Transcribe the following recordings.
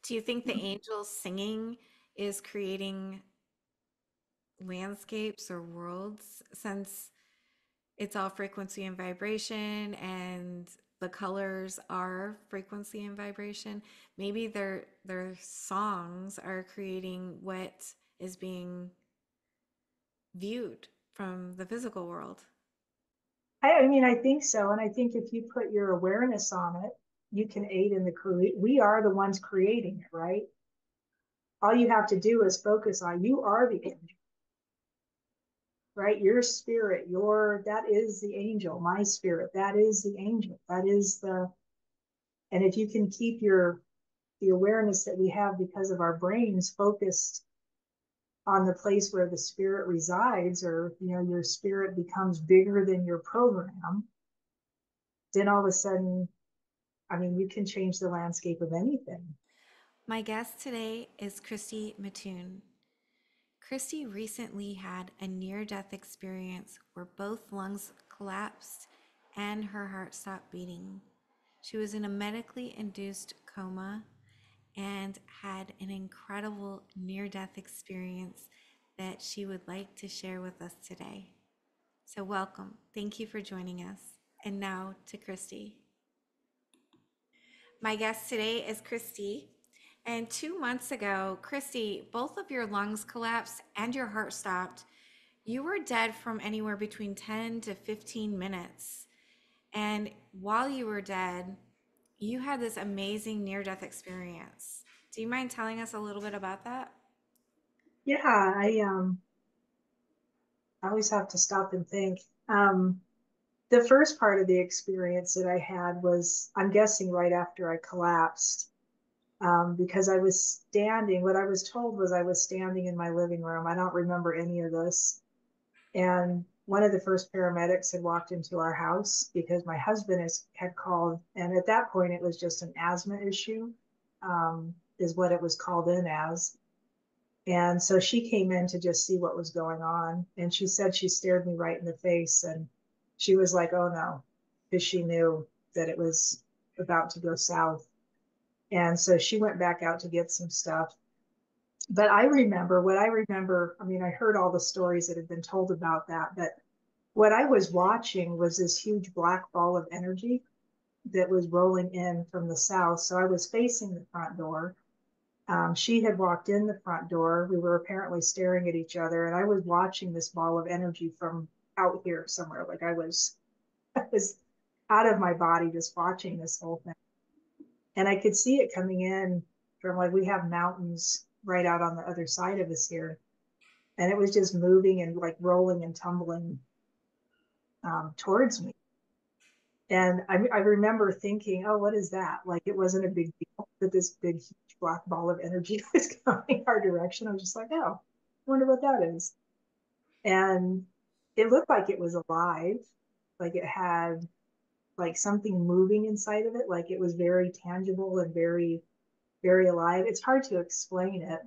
Do you think the angels singing is creating landscapes or worlds since it's all frequency and vibration and the colors are frequency and vibration? Maybe their songs are creating what is being viewed from the physical world. I mean, I think so. And I think if you put your awareness on it, you can aid in the create. We are the ones creating it, right? All you have to do is focus on you are the angel, right? Your spirit, that is the angel, my spirit, that is the angel. That is and if you can keep the awareness that we have because of our brains focused on the place where the spirit resides, or your spirit becomes bigger than your program, then all of a sudden, I mean, you can change the landscape of anything. My guest today is Christy Mattoon. Christy recently had a near death experience where both lungs collapsed and her heart stopped beating. She was in a medically induced coma and had an incredible near death experience that she would like to share with us today. So, welcome. Thank you for joining us. And now to Christy. My guest today is Christy. And 2 months ago, Christy, both of your lungs collapsed and your heart stopped. You were dead from anywhere between 10 to 15 minutes. And while you were dead, you had this amazing near death experience. Do you mind telling us a little bit about that? Yeah, I always have to stop and think. The first part of the experience that I had was, I'm guessing, right after I collapsed, because I was standing. What I was told was I was standing in my living room. I don't remember any of this. And one of the first paramedics had walked into our house because my husband had called. And at that point, it was just an asthma issue, is what it was called in as. And so she came in to just see what was going on. And she said she stared me right in the face. And she was like, oh no, because she knew that it was about to go south. And so she went back out to get some stuff. But I mean, I heard all the stories that had been told about that. But what I was watching was this huge black ball of energy that was rolling in from the south. So I was facing the front door. She had walked in the front door. We were apparently staring at each other, and I was watching this ball of energy from out here somewhere. Like I was out of my body just watching this whole thing, and I could see it coming in from, like, we have mountains right out on the other side of us here, and it was just moving and like rolling and tumbling towards me. And I remember thinking, oh, what is that? Like, it wasn't a big deal that this big, huge black ball of energy was coming our direction. I was just like, oh, I wonder what that is. And it looked like it was alive, like it had like something moving inside of it, like it was very tangible and very, very alive. It's hard to explain it.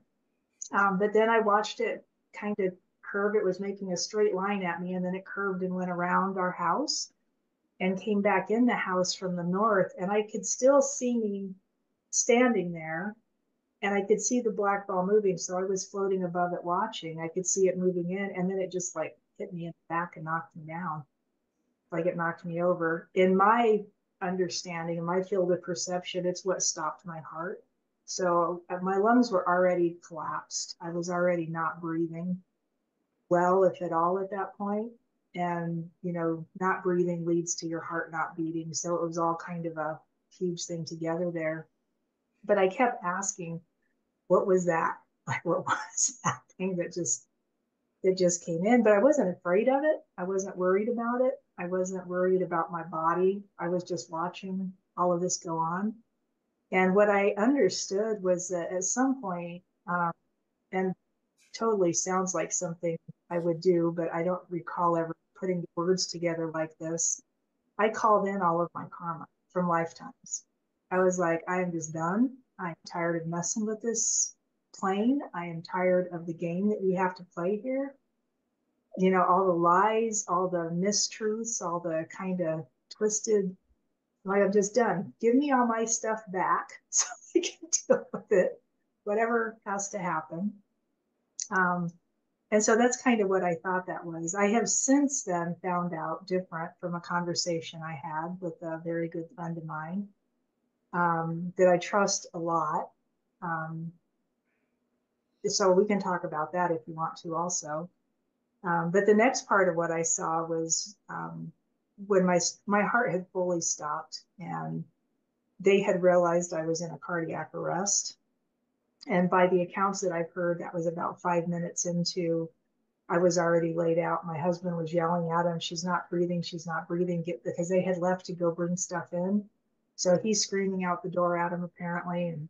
But then I watched it kind of curve. It was making a straight line at me, and then it curved and went around our house and came back in the house from the north. And I could still see me standing there, and I could see the black ball moving. So I was floating above it watching. I could see it moving in, and then it just like hit me in the back and knocked me down. Like, it knocked me over. In my understanding, in my field of perception, it's what stopped my heart. So my lungs were already collapsed. I was already not breathing well, if at all, at that point. And, not breathing leads to your heart not beating. So it was all kind of a huge thing together there. But I kept asking, what was that? Like, what was that thing that just came in? But I wasn't afraid of it. I wasn't worried about it. I wasn't worried about my body. I was just watching all of this go on. And what I understood was that at some point, and totally sounds like something I would do, but I don't recall ever putting the words together like this. I called in all of my karma from lifetimes. I was like, I am just done. I'm tired of messing with this plane. I am tired of the game that we have to play here. All the lies, all the mistruths, all the kind of twisted Like, I'm just done. Give me all my stuff back so I can deal with it, whatever has to happen. Um, and so that's kind of what I thought that was. I have since then found out different from a conversation I had with a very good friend of mine that I trust a lot. Um, so we can talk about that if you want to also. But the next part of what I saw was when my heart had fully stopped and they had realized I was in a cardiac arrest. And by the accounts that I've heard, that was about 5 minutes into I was already laid out. My husband was yelling at him, "She's not breathing, she's not breathing," because they had left to go bring stuff in. So he's screaming out the door at him apparently. And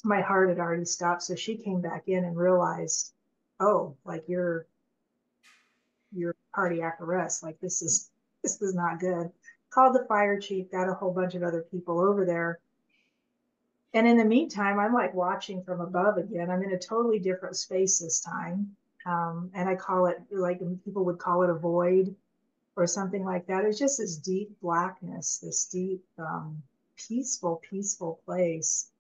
my heart had already stopped. So she came back in and realized, oh, like you're cardiac arrest. Like this is not good. Called the fire chief, got a whole bunch of other people over there. And in the meantime, I'm like watching from above again. I'm in a totally different space this time. And I call it, like people would call it, a void or something like that. It's just this deep blackness, this deep, peaceful place.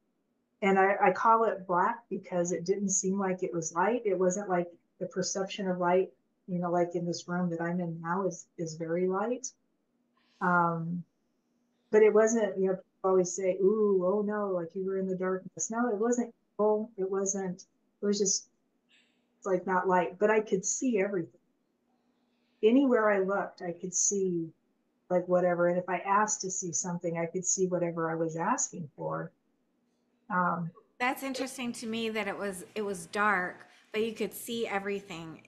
And I call it black because it didn't seem like it was light. It wasn't like the perception of light, like in this room that I'm in now is very light. Um, but it wasn't, people always say, "Ooh, oh no, like you were in the darkness." No, it wasn't evil. It was just like not light, but I could see everything. Anywhere I looked, I could see like whatever. And if I asked to see something, I could see whatever I was asking for. Um, That's interesting to me that it was dark, but you could see everything.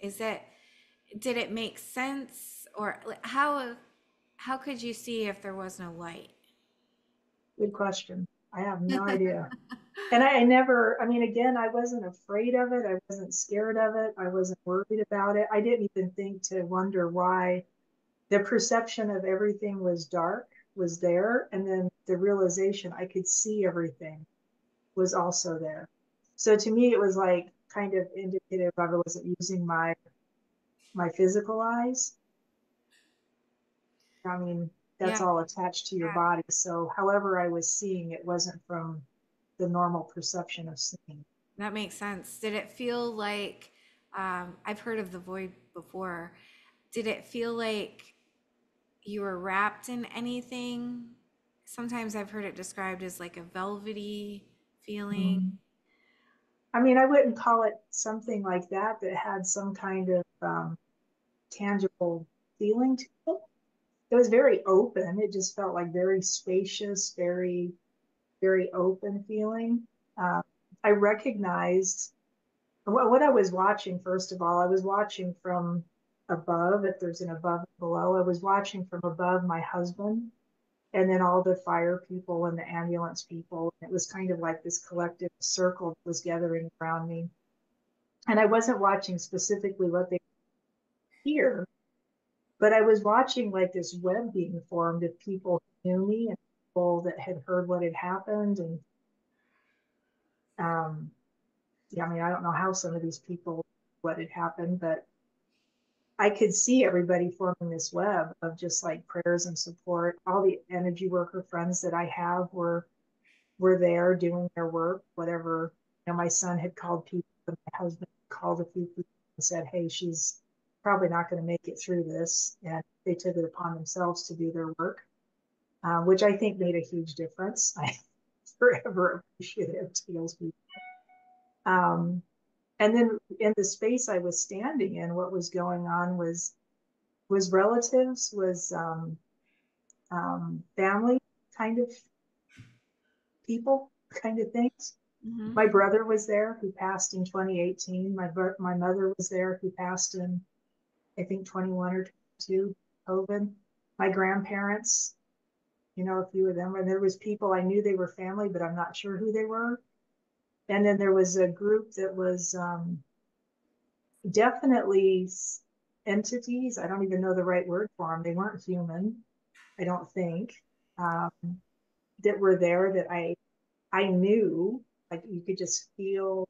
Did it make sense, or like, how could you see if there was no light? Good question. I have no idea. And I never, I mean, again, I wasn't afraid of it. I wasn't scared of it. I wasn't worried about it. I didn't even think to wonder why the perception of everything was dark was there. And then the realization I could see everything was also there. So to me, it was like kind of indicative of I wasn't using my physical eyes. I mean, that's Yeah, all attached to your body. So however I was seeing, it wasn't from the normal perception of seeing. that makes sense. Did it feel like, I've heard of the void before. Did it feel like you were wrapped in anything? Sometimes I've heard it described as like a velvety feeling. Mm. I mean, I wouldn't call it something like that that had some kind of tangible feeling to it. It was very open. It just felt like very spacious, very open feeling. Uh, I recognized what I was watching. First of all, I was watching from above. If there's an above and below, I was watching from above my husband, and then all the fire people and the ambulance people. It was kind of like this collective circle that was gathering around me. And I wasn't watching specifically what they hear, but I was watching like this web being formed of people who knew me and people that had heard what had happened. And um, yeah, I mean, I don't know how some of these people what had happened, but I could see everybody forming this web of just like prayers and support. All the energy worker friends that I have were there doing their work, whatever. My son had called people, and my husband called a few people and said, "Hey, she's probably not going to make it through this." And they took it upon themselves to do their work, which I think made a huge difference. I'm forever appreciative to those people. Um, and then in the space I was standing in, what was going on was relatives, was family kind of people, kind of things. Hmm. My brother was there who passed in 2018. My mother was there who passed in, I think, 21 or 22, COVID. My grandparents, a few of them. And there was people I knew they were family, but I'm not sure who they were. And then there was a group that was definitely entities. I don't even know the right word for them. They weren't human, I don't think, um, that were there that I knew. Like you could just feel,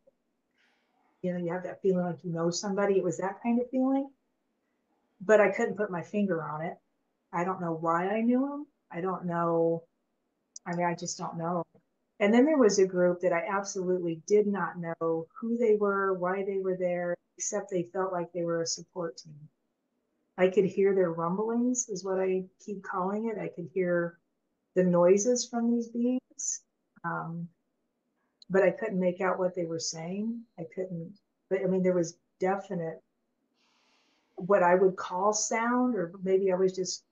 you have that feeling like somebody. It was that kind of feeling, but I couldn't put my finger on it. I don't know why I knew him. I don't know. I mean, I just don't know. And then there was a group that I absolutely did not know who they were, why they were there, except they felt like they were a support team. I could hear their rumblings, is what I keep calling it. I could hear the noises from these beings, um, but I couldn't make out what they were saying. I couldn't, but I mean, there was definite what I would call sound, or maybe I was just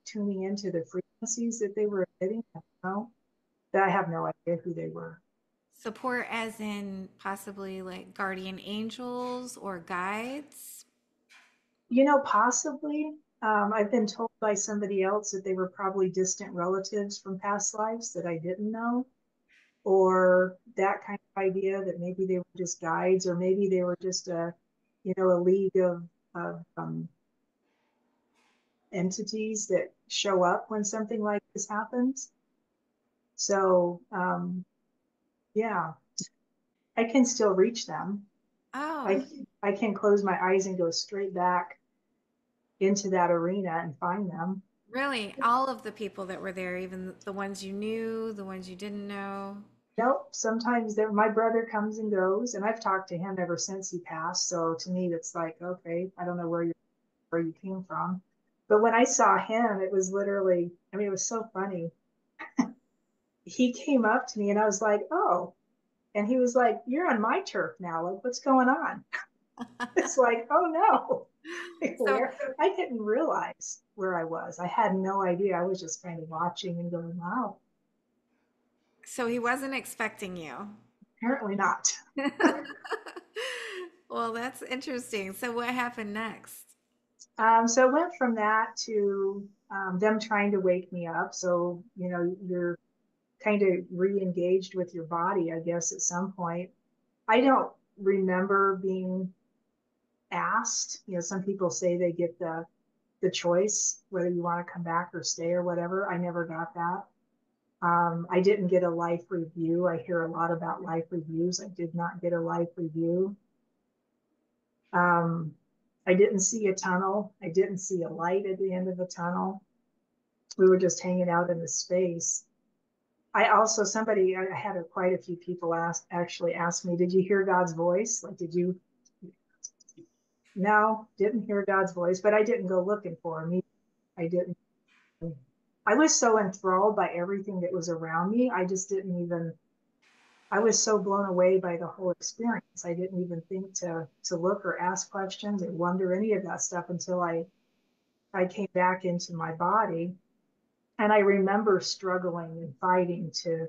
tuning into the frequencies that they were emitting. I don't know. But I have no idea who they were. Support as in possibly like guardian angels or guides? Possibly. I've been told by somebody else that they were probably distant relatives from past lives that I didn't know, or that kind of idea that maybe they were just guides, or maybe they were just a league of entities that show up when something like this happens. So, yeah, I can still reach them. Oh, I can close my eyes and go straight back into that arena and find them. really? All of the people that were there, even the ones you knew, the ones you didn't know? Nope. Sometimes my brother comes and goes, and I've talked to him ever since he passed. So to me, it's like, okay, I don't know where you came from, but when I saw him, it was literally, I mean, it was so funny. He came up to me, and I was like, oh, and he was like, you're on my turf now. Like, what's going on? It's like, oh no, So, where I didn't realize where I was. I had no idea. I was just kind of watching and going, wow, so he wasn't expecting you. apparently not. Well, that's interesting. So what happened next? So it went from that to them trying to wake me up. So, you're kind of re-engaged with your body, I guess, at some point. I don't remember being asked. Some people say they get the choice whether you want to come back or stay or whatever. I never got that. I didn't get a life review. I hear a lot about life reviews. I did not get a life review. Um, I didn't see a tunnel. I didn't see a light at the end of the tunnel. We were just hanging out in the space. I had quite a few people actually ask me, did you hear God's voice? Like, did you? No, didn't hear God's voice, but I didn't go looking for him. I didn't. I was so enthralled by everything that was around me. I just didn't even, I was so blown away by the whole experience. I didn't even think to look or ask questions or wonder any of that stuff until I came back into my body. And I remember struggling and fighting to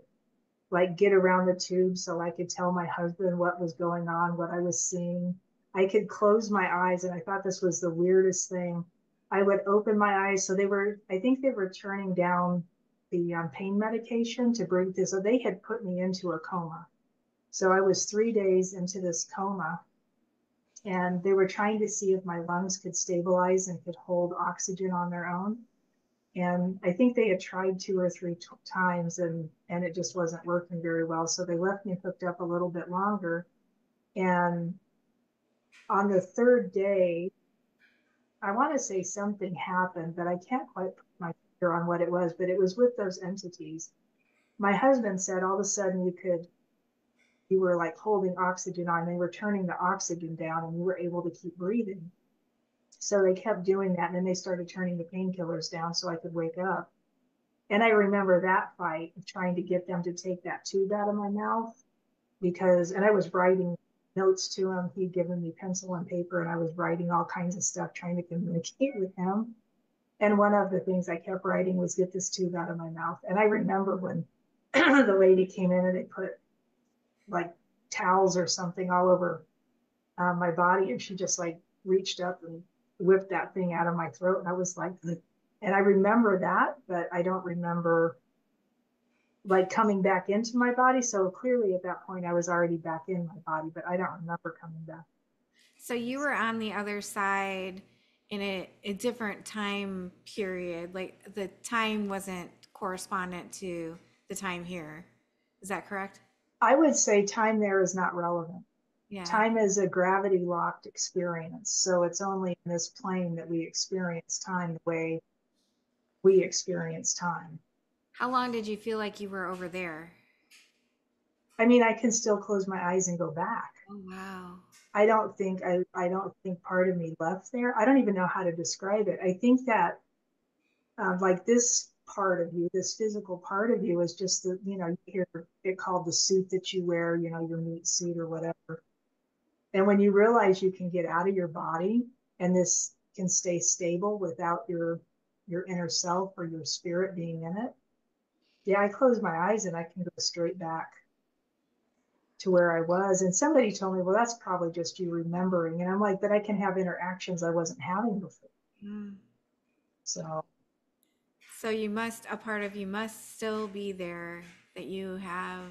like get around the tube so I could tell my husband what was going on, what I was seeing. I could close my eyes, and I thought this was the weirdest thing. I would open my eyes. So I think they were turning down the pain medication to bring this. So they had put me into a coma. So I was 3 days into this coma, and they were trying to see if my lungs could stabilize and could hold oxygen on their own. And I think they had tried 2 or 3 times, and it just wasn't working very well. So they left me hooked up a little bit longer. And on the third day, I want to say something happened, but I can't quite put my finger on what it was, but it was with those entities. My husband said all of a sudden you were like holding oxygen on, they were turning the oxygen down, and you were able to keep breathing. So they kept doing that. And then they started turning the painkillers down so I could wake up. And I remember that fight of trying to get them to take that tube out of my mouth and I was writing notes to him. He'd given me pencil and paper, and I was writing all kinds of stuff trying to communicate with him. And one of the things I kept writing was, get this tube out of my mouth. And I remember when the lady came in and they put like towels or something all over my body, and she just like reached up and whipped that thing out of my throat. And I was like, and I remember that, but I don't remember like coming back into my body. So clearly at that point I was already back in my body, but I don't remember coming back. So you were on the other side in a different time period. Like the time wasn't correspondent to the time here. Is that correct? I would say time there is not relevant. Yeah. Time is a gravity locked experience. So it's only in this plane that we experience time the way we experience time. How long did you feel like you were over there? I mean, I can still close my eyes and go back. Oh, wow. I don't think part of me left there. I don't even know how to describe it. I think that like this part of you, this physical part of you is just the, you hear it called the suit that you wear, your meat suit or whatever. And when you realize you can get out of your body and this can stay stable without your inner self or your spirit being in it, yeah, I close my eyes and I can go straight back to where I was. And somebody told me, well, that's probably just you remembering. And I'm like, but I can have interactions I wasn't having before. Mm. So So a part of you must still be there that you have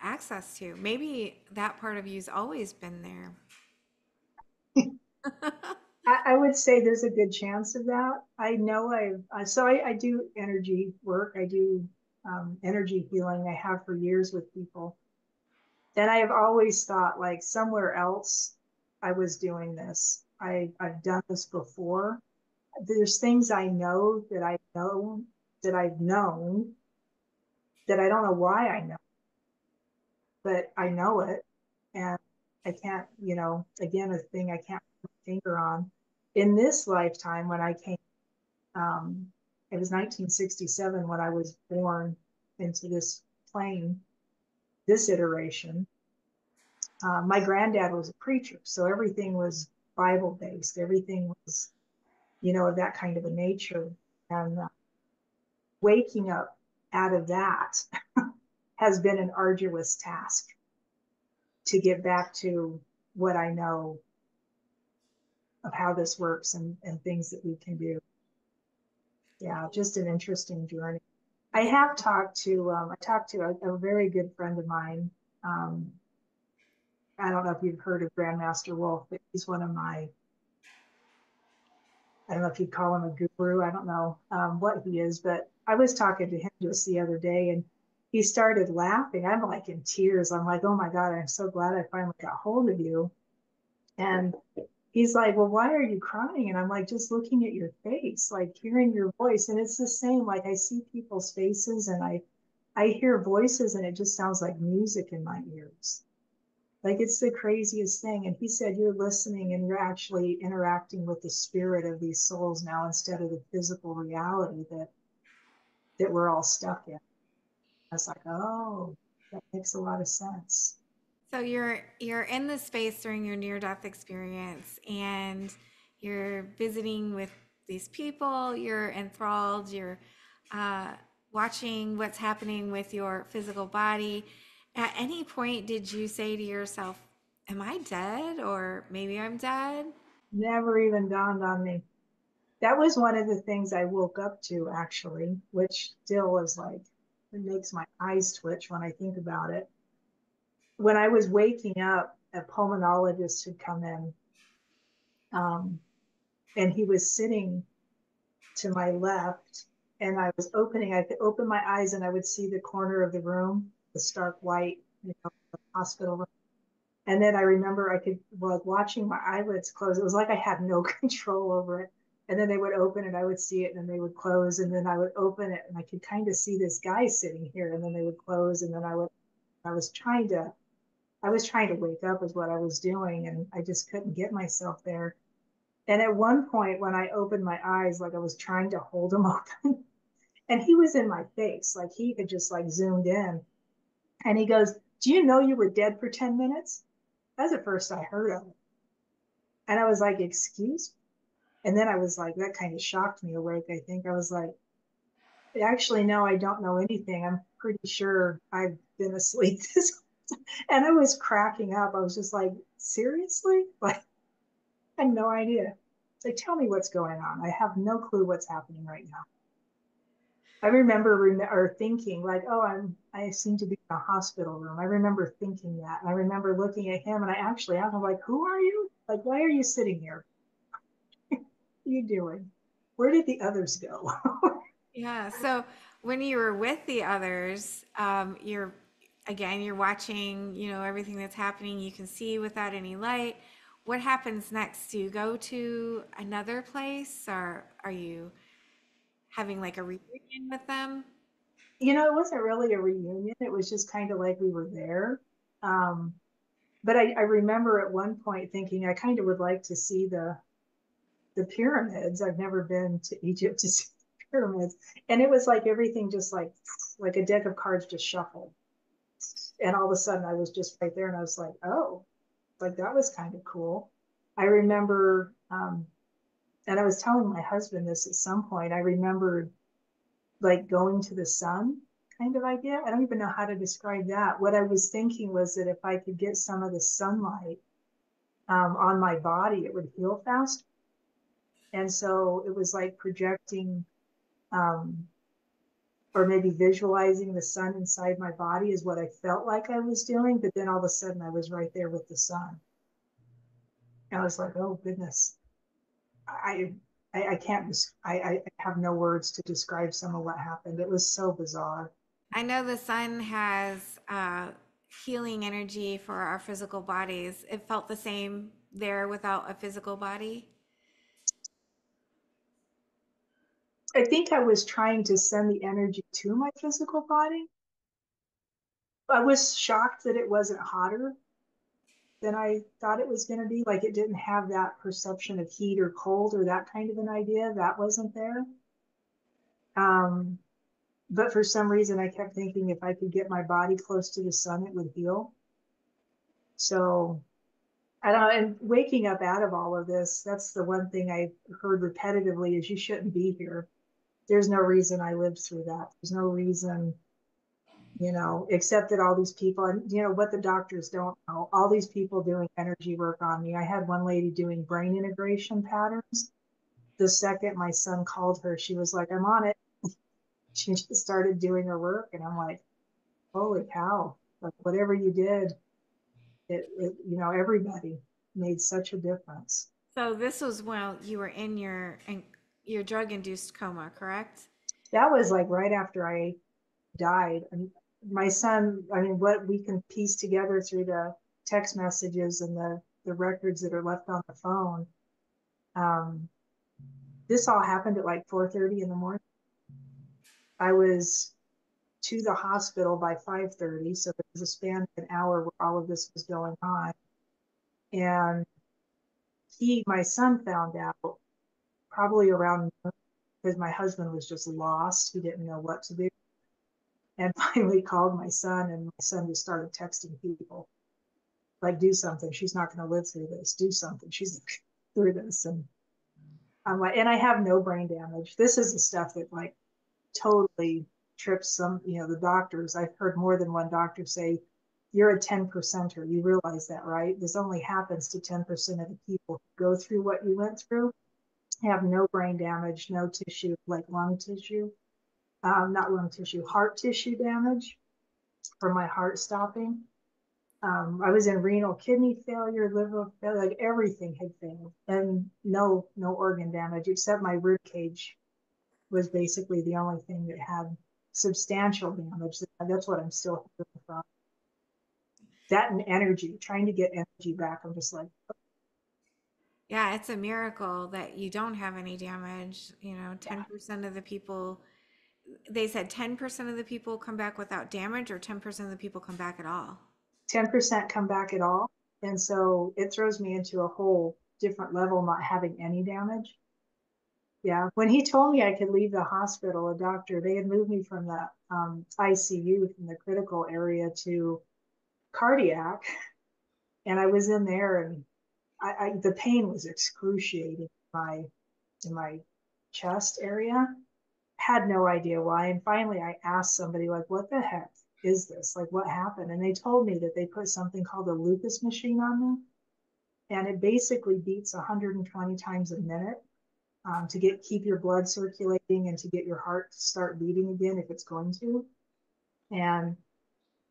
access to. Maybe that part of you's always been there. I would say there's a good chance of that. I know I do energy work. I do energy healing. I have for years with people. And I have always thought like somewhere else I was doing this. I've done this before. There's things I know that I've known that I don't know why I know, but I know it. And I can't, again, a thing I can't put my finger on. In this lifetime, when I came, um, it was 1967 when I was born into this plane, this iteration. My granddad was a preacher, so everything was Bible based. Everything was, of that kind of a nature. And waking up out of that has been an arduous task to get back to what I know of how this works and things that we can do. Yeah, just an interesting journey. Yeah. I talked to a very good friend of mine. Um, I don't know if you've heard of Grandmaster Wolf, but he's one of my, I don't know if you'd call him a guru. I don't know what he is, but I was talking to him just the other day and he started laughing. I'm like in tears. I'm like, oh my God, I'm so glad I finally got hold of you. And he's like, well, why are you crying? And I'm like, just looking at your face, like hearing your voice. And it's the same, like I see people's faces and I hear voices and it just sounds like music in my ears. Like it's the craziest thing. And he said, you're listening and you're actually interacting with the spirit of these souls now instead of the physical reality that we're all stuck in. I was like, oh, that makes a lot of sense. So you're in the space during your near death experience and you're visiting with these people, you're enthralled, you're uh, watching what's happening with your physical body. At any point did you say to yourself, am I dead or maybe I'm dead? Never even dawned on me. That was one of the things I woke up to actually, which still is like, it makes my eyes twitch when I think about it. When I was waking up, a pulmonologist had come in, um, and he was sitting to my left, and I could open my eyes and I would see the corner of the room, the stark white, the hospital room. And then I remember I could, like, watching my eyelids close. It was like I had no control over it. And then they would open and I would see it, and then they would close, and then I would open it, and I could kind of see this guy sitting here, and then they would close, and then I was trying to, I was trying to wake up, is what I was doing, and I just couldn't get myself there. And at one point, when I opened my eyes, like I was trying to hold them open, and he was in my face, like he had just like zoomed in, and he goes, "Do you know you were dead for 10 minutes?" That's the first I heard of it. And I was like, excuse me? And then I was like, that kind of shocked me awake. I think I was like, actually, no, I don't know anything. I'm pretty sure I've been asleep this. And I was cracking up. I was just like, seriously? Like, I had no idea. It's like, tell me what's going on. I have no clue what's happening right now. I remember or thinking like, oh, I seem to be in a hospital room. I remember thinking that. And I remember looking at him and I'm like, who are you? Like, why are you sitting here? What are you doing? Where did the others go? Yeah. So when you were with the others, you're again, you're watching, everything that's happening. You can see without any light. What happens next? Do you go to another place, or having like a reunion with them? It wasn't really a reunion. It was just kind of like we were there. Um, but I remember at one point thinking I kind of would like to see the pyramids. I've never been to Egypt to see the pyramids, and it was like everything just like a deck of cards just shuffled, and all of a sudden I was just right there, and I was like, oh, like that was kind of cool. I remember, and I was telling my husband this at some point. I remembered like going to the sun kind of idea. I don't even know how to describe that. What I was thinking was that if I could get some of the sunlight on my body, it would heal fast. And so it was like projecting um, or maybe visualizing the sun inside my body is what I felt like I was doing. But then all of a sudden I was right there with the sun. And I was like, oh goodness, I I can't I have no words to describe some of what happened. It was so bizarre. I know the sun has healing energy for our physical bodies. It felt the same there without a physical body. I think I was trying to send the energy to my physical body. I was shocked that it wasn't hotter than I thought it was going to be. Like it didn't have that perception of heat or cold or that kind of an idea. That wasn't there. Um, but for some reason, I kept thinking if I could get my body close to the sun, it would heal. So I don't know. And waking up out of all of this, that's the one thing I heard repetitively is you shouldn't be here. There's no reason I lived through that. There's no reason, except that all these people, and what the doctors don't know, all these people doing energy work on me. I had one lady doing brain integration patterns. The second my son called her, she was like, I'm on it. She just started doing her work. And I'm like, holy cow, like whatever you did, everybody made such a difference. So this was while you were in your drug induced coma, correct? That was like right after I died. And my son, I mean, what we can piece together through the text messages and the records that are left on the phone. Um, this all happened at like 4:30 in the morning. I was to the hospital by 5:30, so there was a span of an hour where all of this was going on. And my son found out probably around because my husband was just lost. He didn't know what to do. And finally called my son, and my son just started texting people like, do something. She's not going to live through this. Do something. She's through this. And I'm like, and I have no brain damage. This is the stuff that like totally trips some, the doctors. I've heard more than one doctor say, you're a 10%er. You realize that, right? This only happens to 10% of the people who go through what you went through, have no brain damage, no tissue, like lung tissue, not lung tissue, heart tissue damage from my heart stopping. I was in renal kidney failure, liver failure, like everything had failed, and no organ damage except my rib cage was basically the only thing that had substantial damage. That's what I'm still healing from. That and energy, trying to get energy back. I'm just like, Yeah, it's a miracle that you don't have any damage. yeah, 10% of the people, they said 10% of the people come back without damage, or 10% of the people come back at all. 10% come back at all, and so it throws me into a whole different level, not having any damage. Yeah, when he told me I could leave the hospital, a doctor, they had moved me from the ICU, from the critical area to cardiac, and I was in there, and the pain was excruciating in my chest area. Had no idea why, and finally I asked somebody like, "What the heck is this? Like, what happened?" And they told me that they put something called a Lucas machine on me, and it basically beats 120 times a minute to keep your blood circulating and to get your heart to start beating again if it's going to. And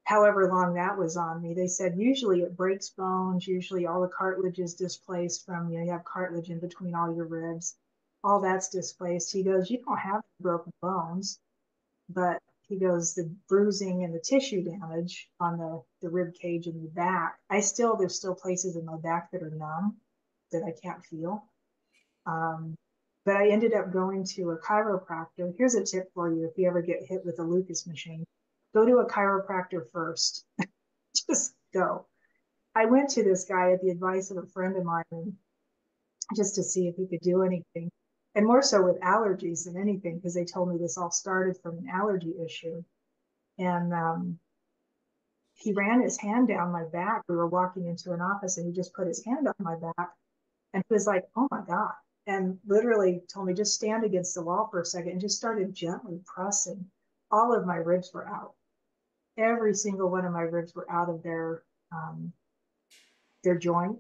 however long that was on me, they said usually it breaks bones. Usually all the cartilage is displaced from you have cartilage in between all your ribs. All that's displaced. He goes, you don't have broken bones, but he goes, the bruising and the tissue damage on the rib cage and the back. There's still places in my back that are numb that I can't feel. Um, But I ended up going to a chiropractor. Here's a tip for you if you ever get hit with a Lucas machine. Go to a chiropractor first. Just go. I went to this guy at the advice of a friend of mine just to see if he could do anything. And more so with allergies than anything, because they told me this all started from an allergy issue. And he ran his hand down my back. We were walking into an office and he just put his hand up my back and he was like, oh my God. And literally told me, just stand against the wall for a second and just started gently pressing. All of my ribs were out. Every single one of my ribs were out of their joint.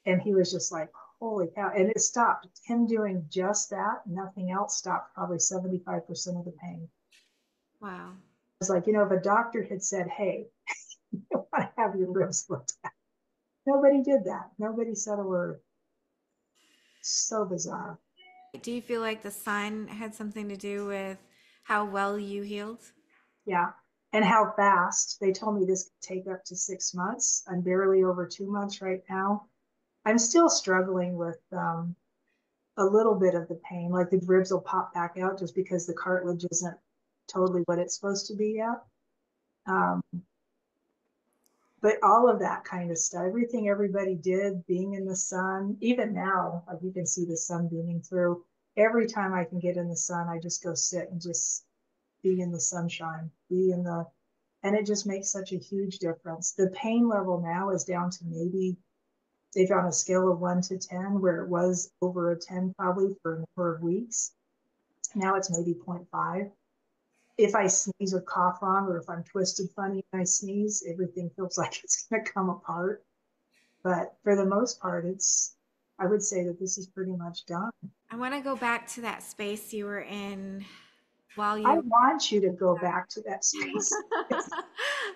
And he was just like, holy cow. And it stopped. Him doing just that, nothing else stopped probably 75% of the pain. Wow. It's like, if a doctor had said, hey, you want to have your ribs looked at, nobody did that. Nobody said a word. So bizarre. Do you feel like the sun had something to do with how well you healed? Yeah. And how fast. They told me this could take up to 6 months. I'm barely over 2 months right now. I'm still struggling with a little bit of the pain. Like the ribs will pop back out just because the cartilage isn't totally what it's supposed to be yet. Um, but all of that kind of stuff, everything everybody did, being in the sun, even now, like you can see the sun beaming through. Every time I can get in the sun, I just go sit and just be in the sunshine, and it just makes such a huge difference. The pain level now is down to maybe, they've on a scale of 1 to 10, where it was over a 10 probably for a number of weeks. Now it's maybe 0.5. If I sneeze or cough wrong, or if I'm twisted funny and I sneeze, everything feels like it's going to come apart. But for the most part, I would say that this is pretty much done. I want to go back to that space you were in while I you want you to go back to that space.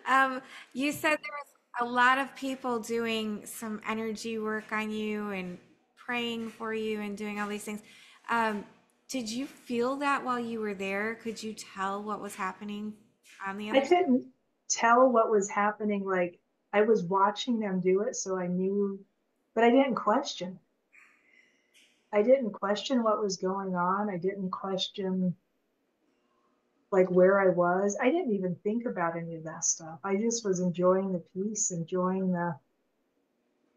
um, you said there was a lot of people doing some energy work on you and praying for you and doing all these things. Um, did you feel that while you were there? Could you tell what was happening on the I other side? couldn't tell what was happening. Like I was watching them do it, so I knew, but I didn't question. I didn't question what was going on. I didn't question like where I was. I didn't even think about any of that stuff. I just was enjoying the peace, enjoying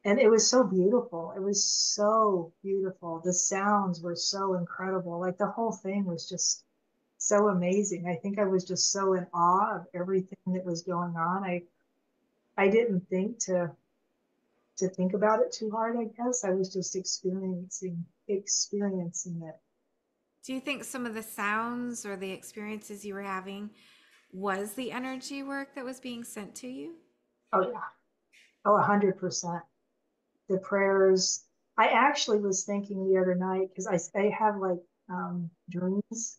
and it was so beautiful. It was so beautiful. The sounds were so incredible. Like the whole thing was just so amazing. I think I was just so in awe of everything that was going on. I didn't think to think about it too hard, I guess. I was just experiencing it. Do you think some of the sounds or the experiences you were having was the energy work that was being sent to you? Oh yeah. Oh, 100%. The prayers. I actually was thinking the other night, because I have like dreams,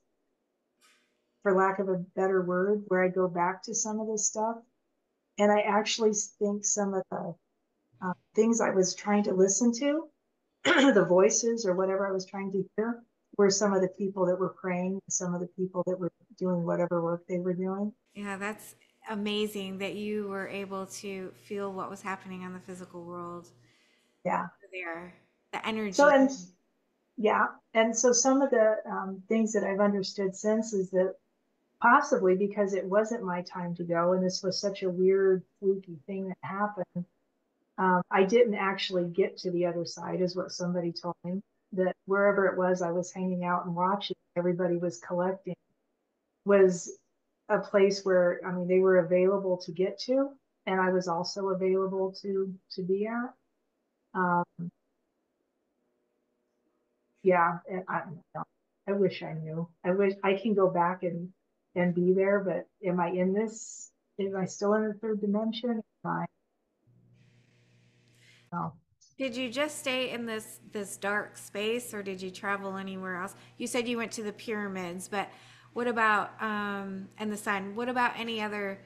for lack of a better word, where I go back to some of this stuff. And I actually think some of the things I was trying to listen to, the voices or whatever I was trying to hear, were some of the people that were praying, some of the people that were doing whatever work they were doing. Yeah, that's amazing that you were able to feel what was happening on the physical world Yeah. there. The So, energy. and yeah. And so some of the things that I've understood since is that possibly because it wasn't my time to go, and this was such a weird, fluky thing that happened, I didn't actually get to the other side, is what somebody told me. That wherever it was I was hanging out and watching, everybody was collecting, was a place where, I mean, they were available to get to, and I was also available to be at. Um, yeah, and I don't know. I wish I knew. I wish I can go back and be there, but am I in this? Am I still in the third dimension? Am I? No. Did you just stay in this dark space or did you travel anywhere else? You said you went to the pyramids, but what about and the sun? What about any other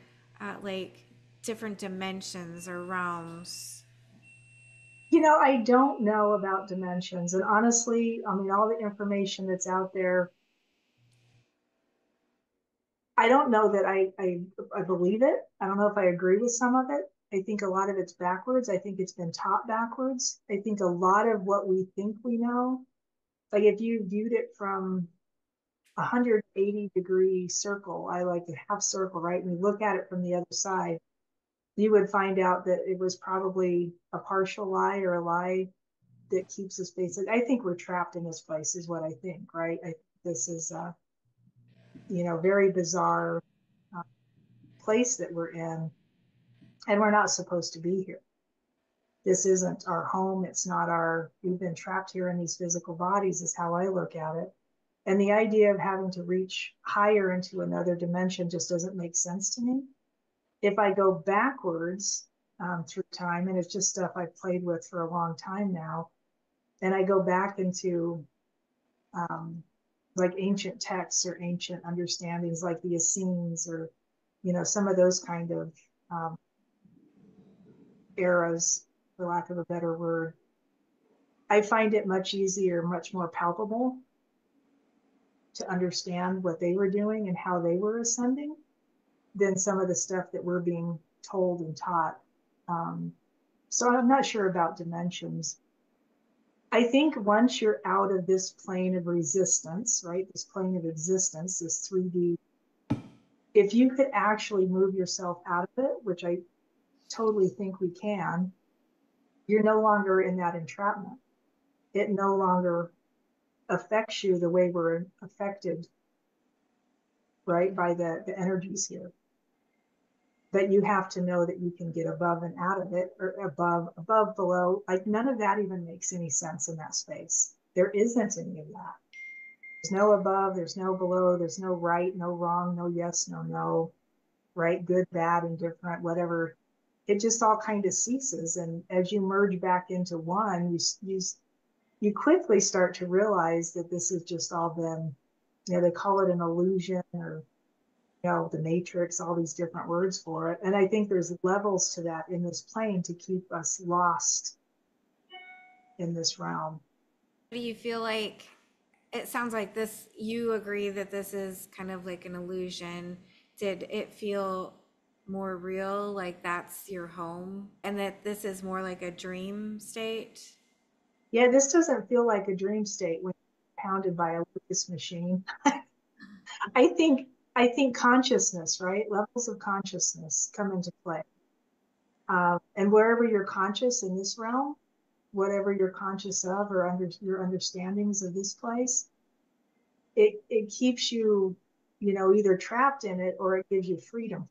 like different dimensions or realms? I don't know about dimensions. And honestly, I mean, all the information that's out there, I don't know that I believe it. I don't know if I agree with some of it. I think a lot of it's backwards. I think it's been taught backwards. I think a lot of what we think we know Like if you viewed it from 180-degree circle, I like a half circle, right? And you look at it from the other side, you would find out that it was probably a partial lie or a lie that keeps us basically. I think we're trapped in this place, is what I think, right? This is a very bizarre uh, place that we're in, and we're not supposed to be here. This isn't our home. It's not our. We've been trapped here in these physical bodies, is how I look at it. And the idea of having to reach higher into another dimension just doesn't make sense to me. If I go backwards through time, and it's just stuff I've played with for a long time now, and I go back into um, like ancient texts or ancient understandings, like the Essenes, or some of those kind of um, eras, for lack of a better word, I find it much easier, much more palpable to understand what they were doing and how they were ascending than some of the stuff that we're being told and taught. Um, so I'm not sure about dimensions. I think once you're out of this plane of resistance, right, this plane of existence, this 3D, if you could actually move yourself out of it, which I totally think we can, you're no longer in that entrapment. It no longer affects you the way we're affected, right, by the energies here. But you have to know that you can get above and out of it, or above, below. Like none of that even makes any sense in that space. There isn't any of that. There's no above, there's no below, there's no right, no wrong, no yes, no no, right, good, bad, indifferent, whatever. It just all kind of ceases. And as you merge back into one, you quickly start to realize that this has just all been, they call it an illusion, or the matrix, all these different words for it. And I think there's levels to that in this plane to keep us lost in this realm. Do you feel like it sounds like this, you agree that this is kind of like an illusion? Did it feel more real, like that's your home, and that this is more like a dream state? Yeah, this doesn't feel like a dream state when you're pounded by a Lucas machine. I think I think consciousness, right? Levels of consciousness come into play. And wherever you're conscious in this realm, whatever you're conscious of, or under your understandings of this place, it keeps you, either trapped in it, or it gives you freedom.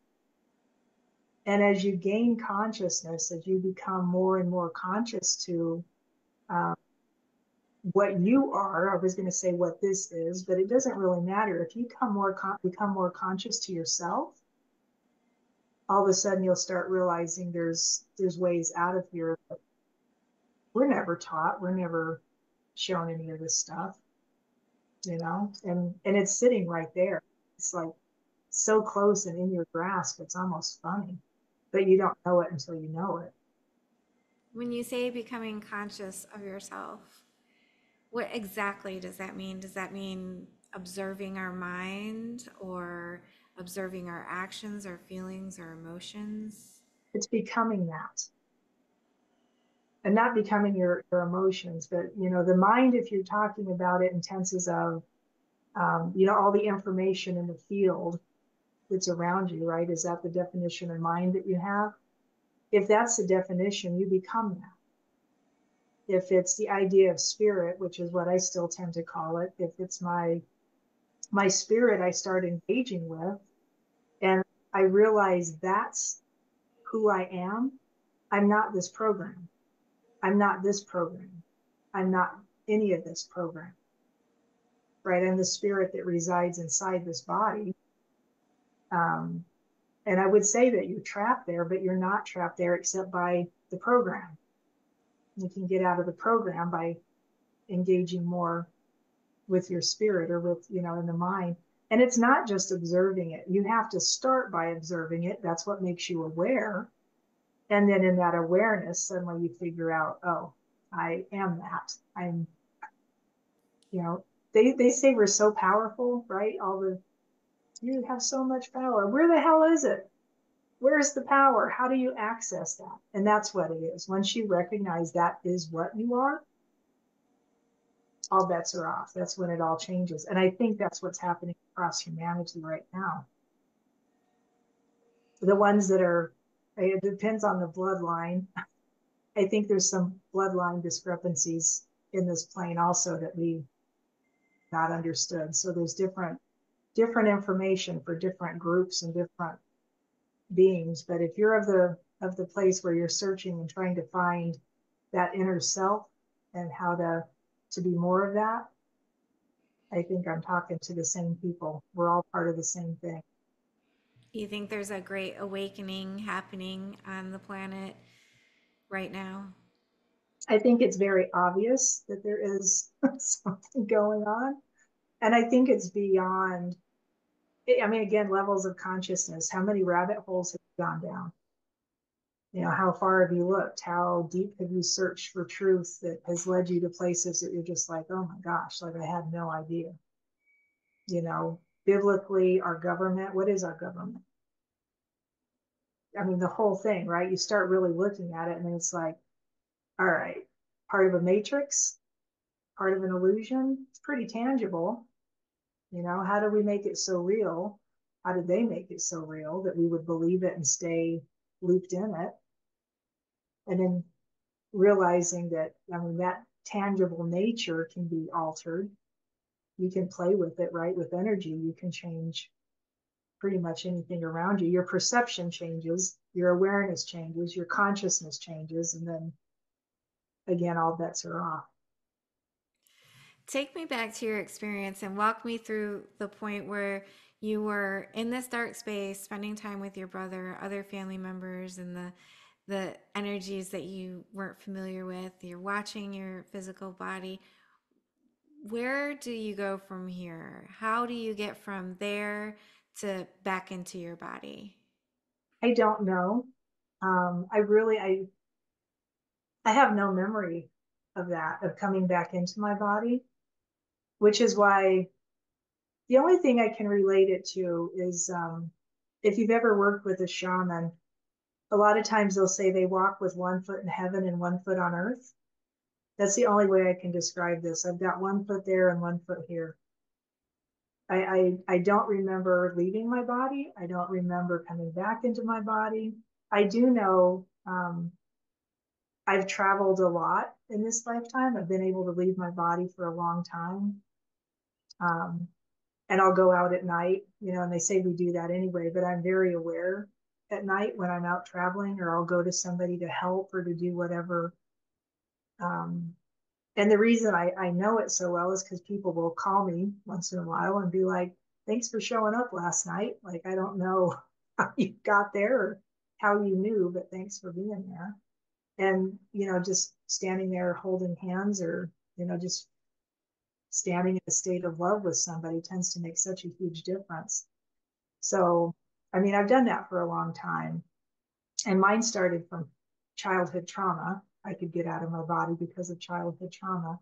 And as you gain consciousness, as you become more and more conscious to um, what you are, I was going to say what this is, but it doesn't really matter. If you become more conscious to yourself, all of a sudden you'll start realizing there's ways out of here. We're never taught. We're never shown any of this stuff, and it's sitting right there. It's like so close and in your grasp, it's almost funny, but you don't know it until you know it. When you say becoming conscious of yourself, what exactly does that mean? Does that mean observing our mind, or observing our actions or feelings or emotions? It's becoming that, and not becoming your emotions, but the mind, if you're talking about it in tenses of all the information in the field that's around you, right? Is that the definition of mind that you have? If that's the definition, you become that. If it's the idea of spirit, which is what I still tend to call it, if it's my spirit I start engaging with, and I realize that's who I am, I'm not this program. I'm not this program. I'm not any of this program, right? I'm the spirit that resides inside this body. Um, and I would say that you're trapped there, but you're not trapped there except by the program. You can get out of the program by engaging more with your spirit, or with, in the mind. And it's not just observing it. You have to start by observing it. That's what makes you aware. And then in that awareness, suddenly you figure out, oh, I am that. I'm, you know, they say we're so powerful, right? You have so much power. Where the hell is it? Where's the power? How do you access that? And that's what it is. Once you recognize that is what you are, all bets are off. That's when it all changes. And I think that's what's happening across humanity right now. The ones that are, it depends on the bloodline. I think there's some bloodline discrepancies in this plane also that we not understood. So there's different information for different groups and different beings. But if you're of the place where you're searching and trying to find that inner self and how to be more of that, I think I'm talking to the same people. We're all part of the same thing. You think there's a great awakening happening on the planet right now? I think it's very obvious that there is something going on. And I think it's beyond, I mean, again, levels of consciousness. How many rabbit holes have you gone down? How far have you looked? How deep have you searched for truth that has led you to places that you're just like, oh my gosh, like I had no idea. Biblically, our government, what is our government? I mean, the whole thing, right? You start really looking at it and it's like, all right, part of a matrix, part of an illusion. It's pretty tangible. How do we make it so real? How did they make it so real that we would believe it and stay looped in it? And then realizing that, I mean, that tangible nature can be altered. You can play with it, right? With energy, you can change pretty much anything around you. Your perception changes, your awareness changes, your consciousness changes, and then again, all bets are off. Take me back to your experience and walk me through the point where you were in this dark space, spending time with your brother, other family members, and the energies that you weren't familiar with. You're watching your physical body. Where do you go from here? How do you get from there to back into your body? I don't know. I have no memory of that, of coming back into my body, which is why the only thing I can relate it to is if you've ever worked with a shaman, a lot of times they'll say they walk with one foot in heaven and one foot on earth. That's the only way I can describe this. I've got one foot there and one foot here. I don't remember leaving my body. I don't remember coming back into my body. I do know I've traveled a lot in this lifetime. I've been able to leave my body for a long time. Um, and I'll go out at night, and they say we do that anyway, but I'm very aware at night when I'm out traveling, or I'll go to somebody to help or to do whatever. Um, and the reason I know it so well is because people will call me once in a while and be like, thanks for showing up last night. Like, I don't know how you got there or how you knew, but thanks for being there. And, just standing there holding hands or, just standing in a state of love with somebody tends to make such a huge difference. So, I mean, I've done that for a long time. And mine started from childhood trauma. I could get out of my body because of childhood trauma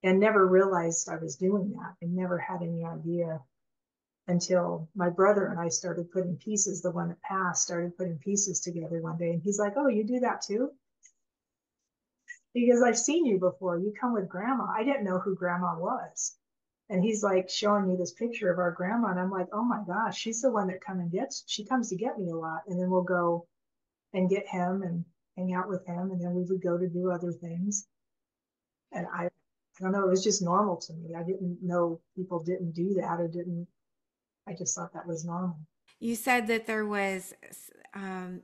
and never realized I was doing that. I never had any idea until my brother and I started putting pieces, the one that passed, started putting pieces together one day. And he's like, oh, you do that too? Because I've seen you before. You come with grandma. I didn't know who grandma was. And he's like showing me this picture of our grandma. And I'm like, oh my gosh, she's the one that she comes to get me a lot. And then we'll go and get him and hang out with him. And then we would go to do other things. And I don't know, it was just normal to me. I didn't know people didn't do that or didn't, I just thought that was normal. You said that there was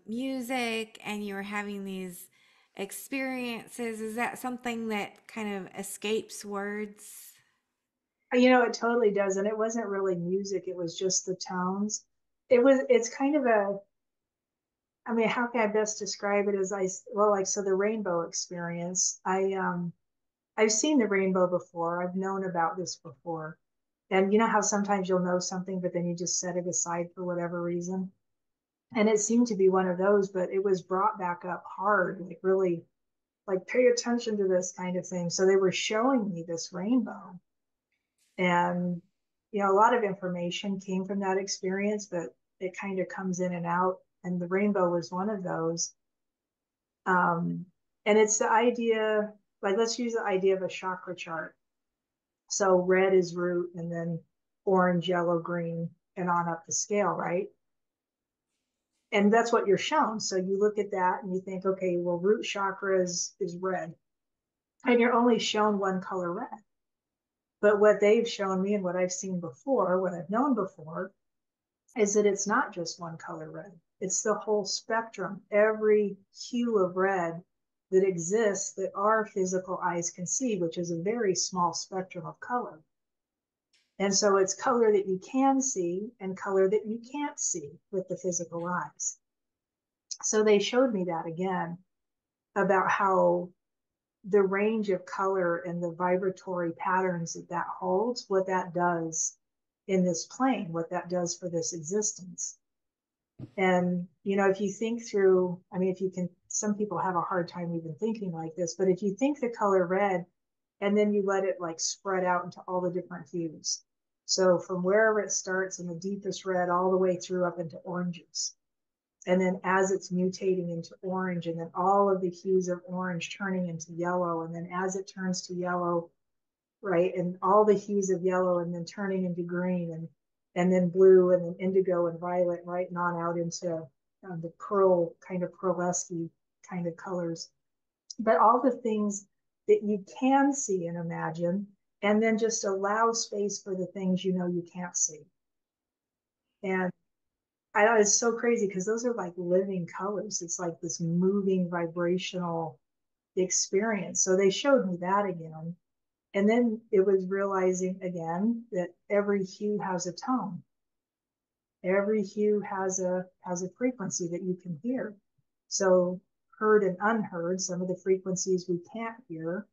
music and you were having these experiences. Is that something that kind of escapes words? It totally does. And it wasn't really music, it was just the tones. It's kind of I mean, how can I best describe it as so the rainbow experience. I've seen the rainbow before. I've known about this before. And you know how sometimes you'll know something, but then you just set it aside for whatever reason. And it seemed to be one of those, but it was brought back up hard, like really, like pay attention to this kind of thing. So they were showing me this rainbow. And, a lot of information came from that experience, but it kind of comes in and out. And the rainbow was one of those. And it's the idea, like, let's use the idea of a chakra chart. So red is root, and then orange, yellow, green, and on up the scale, right? And that's what you're shown. So you look at that and you think, okay, well, root chakra is red, and you're only shown one color red. But what they've shown me and what I've seen before, what I've known before, is that it's not just one color red. It's the whole spectrum, every hue of red that exists that our physical eyes can see, which is a very small spectrum of color. And so it's color that you can see and color that you can't see with the physical eyes. So they showed me that again about how the range of color and the vibratory patterns that that holds, what that does in this plane, what that does for this existence. And, if you think through, I mean, if you can, some people have a hard time even thinking like this, but if you think the color red and then you let it like spread out into all the different hues. So from wherever it starts in the deepest red all the way through up into oranges. And then as it's mutating into orange, and then all of the hues of orange turning into yellow, and then as it turns to yellow, right, and all the hues of yellow, and then turning into green, and then blue, and then indigo and violet, right, and on out into the pearl, kind of pearlesque kind of colors. But all the things that you can see and imagine, and then just allow space for the things you can't see. And I know it's so crazy because those are like living colors. It's like this moving vibrational experience. So they showed me that again. And then it was realizing again that every hue has a tone. Every hue has a frequency that you can hear. So heard and unheard, some of the frequencies we can't hear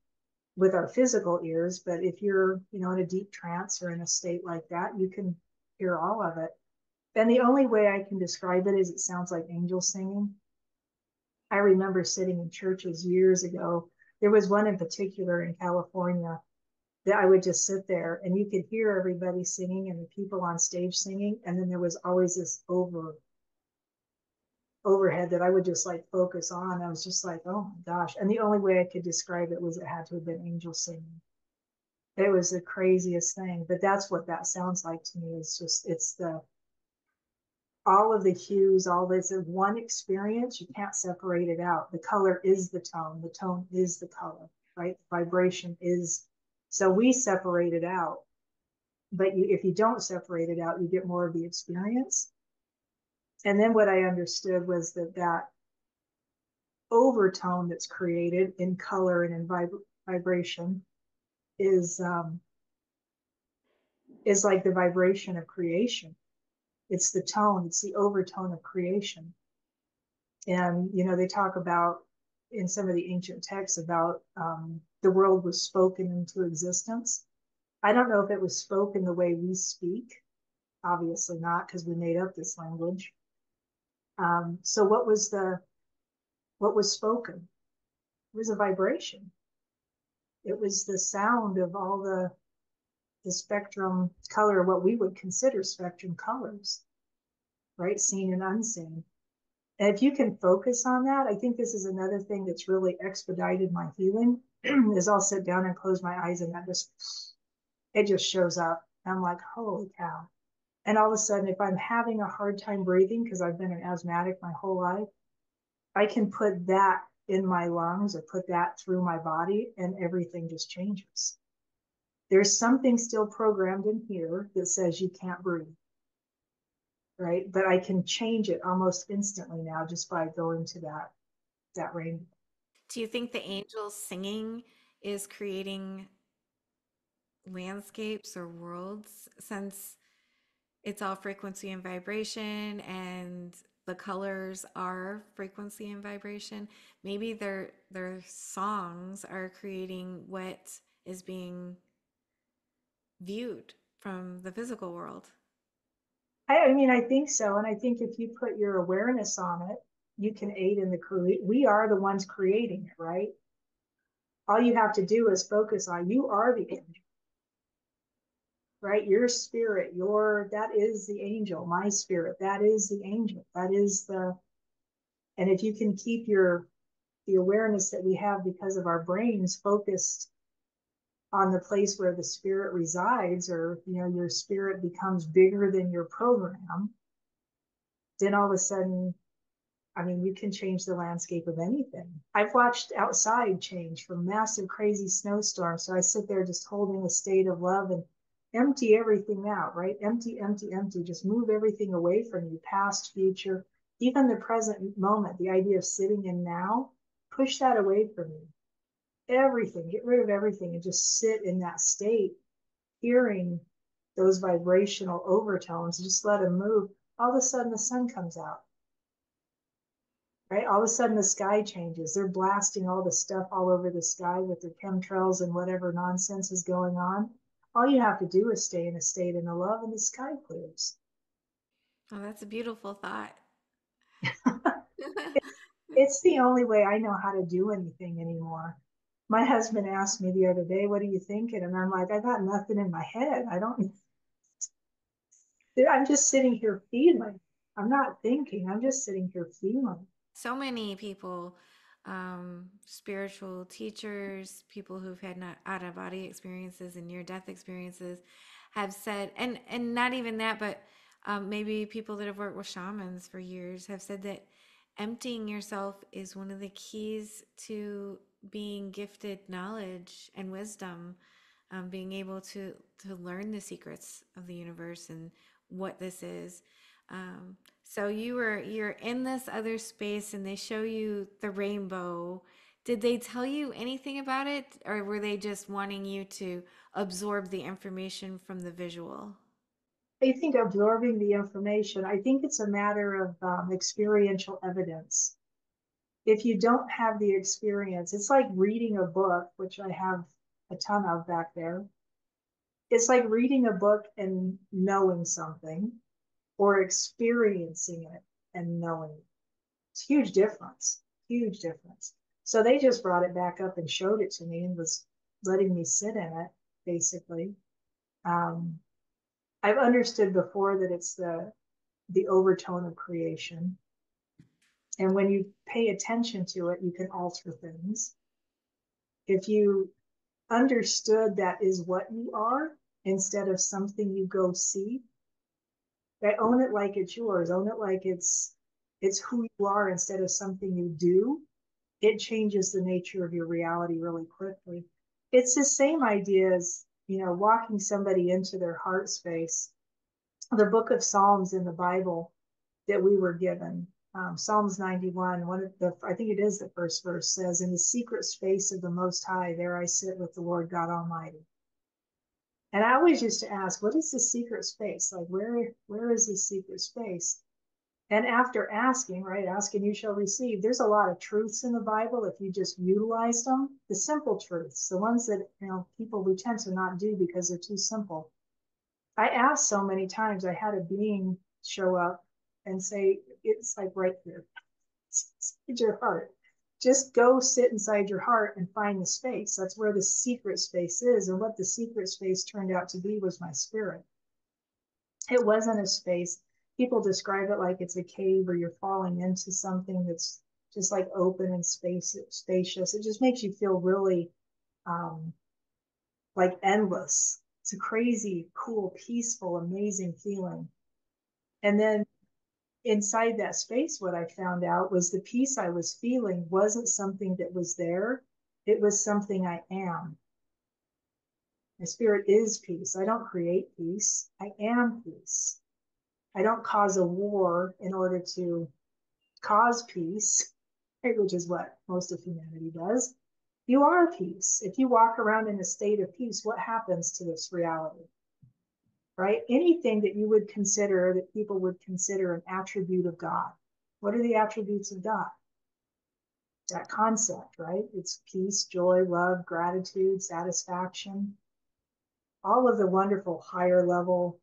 with our physical ears, but if you're, in a deep trance or in a state like that, you can hear all of it. And the only way I can describe it is it sounds like angels singing. I remember sitting in churches years ago. There was one in particular in California that I would just sit there and you could hear everybody singing and the people on stage singing. And then there was always this overhead that I would just like focus on. I was just like, oh my gosh. And the only way I could describe it was it had to have been angels singing. It was the craziest thing, but that's what that sounds like to me. It's all of the hues, all this in one experience. You can't separate it out. The color is the tone is the color, right? The vibration is, so we separate it out. But if you don't separate it out, you get more of the experience. And then what I understood was that overtone that's created in color and in vibration is like the vibration of creation. It's the tone, it's the overtone of creation. And, they talk about in some of the ancient texts about the world was spoken into existence. I don't know if it was spoken the way we speak, obviously not, because we made up this language. So what was spoken? It was a vibration. It was the sound of all the spectrum color, what we would consider spectrum colors, right? Seen and unseen. And if you can focus on that, I think this is another thing that's really expedited my healing is I'll sit down and close my eyes and it just shows up. I'm like, holy cow. And all of a sudden, if I'm having a hard time breathing because I've been an asthmatic my whole life, I can put that in my lungs or put that through my body and everything just changes. There's something still programmed in here that says you can't breathe, right? But I can change it almost instantly now just by going to that rainbow. Do you think the angels singing is creating landscapes or worlds, since it's all frequency and vibration and the colors are frequency and vibration? Maybe their songs are creating what is being viewed from the physical world. I mean, I think so. And I think if you put your awareness on it, you can aid in the create. We are the ones creating it, right? All you have to do is focus on you are the angel, right? Your spirit, that is the angel, my spirit, that is the angel. That is and if you can keep the awareness that we have because of our brains focused on the place where the spirit resides, or your spirit becomes bigger than your program, then all of a sudden, I mean, you can change the landscape of anything. I've watched outside change from massive, crazy snowstorms. So I sit there just holding a state of love and empty everything out, right? Empty, empty, empty. Just move everything away from you, past, future, even the present moment, the idea of sitting in now, push that away from you. Everything, get rid of everything and just sit in that state, hearing those vibrational overtones, just let them move. All of a sudden, the sun comes out, right? All of a sudden, the sky changes. They're blasting all the stuff all over the sky with their chemtrails and whatever nonsense is going on. All you have to do is stay in a state in the love, and the sky clears. Oh, that's a beautiful thought. It's the only way I know how to do anything anymore. My husband asked me the other day, "What are you thinking?" And I'm like, "I got nothing in my head. I don't, I'm just sitting here feeling. I'm not thinking. I'm just sitting here feeling." So many people, spiritual teachers, people who've had not out of body experiences and near death experiences, have said, and not even that, but maybe people that have worked with shamans for years have said that emptying yourself is one of the keys to being gifted knowledge and wisdom, being able to learn the secrets of the universe and what this is. So you're in this other space and they show you the rainbow. Did they tell you anything about it, or were they just wanting you to absorb the information from the visual? I think absorbing the information, I think it's a matter of experiential evidence. If you don't have the experience, it's like reading a book, which I have a ton of back there. It's like reading a book and knowing something, or experiencing it and knowing it. It's a huge difference, huge difference. So they just brought it back up and showed it to me and was letting me sit in it, basically. Um, I've understood before that it's the overtone of creation. And when you pay attention to it, you can alter things. If you understood that is what you are instead of something you go see, I own it like it's yours, own it like it's who you are instead of something you do, it changes the nature of your reality really quickly. It's the same idea as, walking somebody into their heart space. The book of Psalms in the Bible that we were given, Psalms 91, one of the, I think it is the first verse, says, "In the secret space of the Most High, there I sit with the Lord God Almighty." And I always used to ask, what is the secret space? Like, where is the secret space? And after asking, right, ask and you shall receive, there's a lot of truths in the Bible if you just utilize them. The simple truths, the ones that, people we tend to not do because they're too simple. I asked so many times, I had a being show up and say, it's like right here, it's your heart. Just go sit inside your heart and find the space. That's where the secret space is. And what the secret space turned out to be was my spirit. It wasn't a space. People describe it like it's a cave or you're falling into something that's just like open and spacious. It just makes you feel really um, like endless. It's a crazy, cool, peaceful, amazing feeling. And then inside that space, what I found out was the peace I was feeling wasn't something that was there. It was something I am. My spirit is peace. I don't create peace. I am peace. I don't cause a war in order to cause peace, right, which is what most of humanity does. You are peace. If you walk around in a state of peace, what happens to this reality? Right? Anything that you would consider, that people would consider an attribute of God. What are the attributes of God? That concept, right? It's peace, joy, love, gratitude, satisfaction, all of the wonderful higher level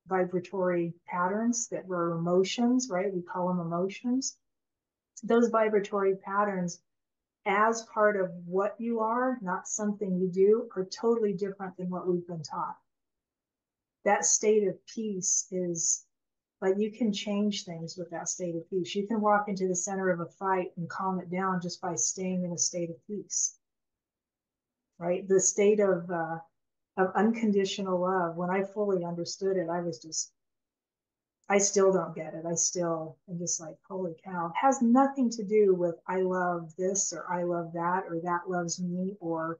vibratory patterns that were emotions, right? We call them emotions. Those vibratory patterns, as part of what you are, not something you do, are totally different than what we've been taught. That state of peace is like you can change things with that state of peace. You can walk into the center of a fight and calm it down just by staying in a state of peace. right? The state of unconditional love. When I fully understood it, I still don't get it. I still am just like, holy cow. It has nothing to do with I love this or I love that or that loves me, or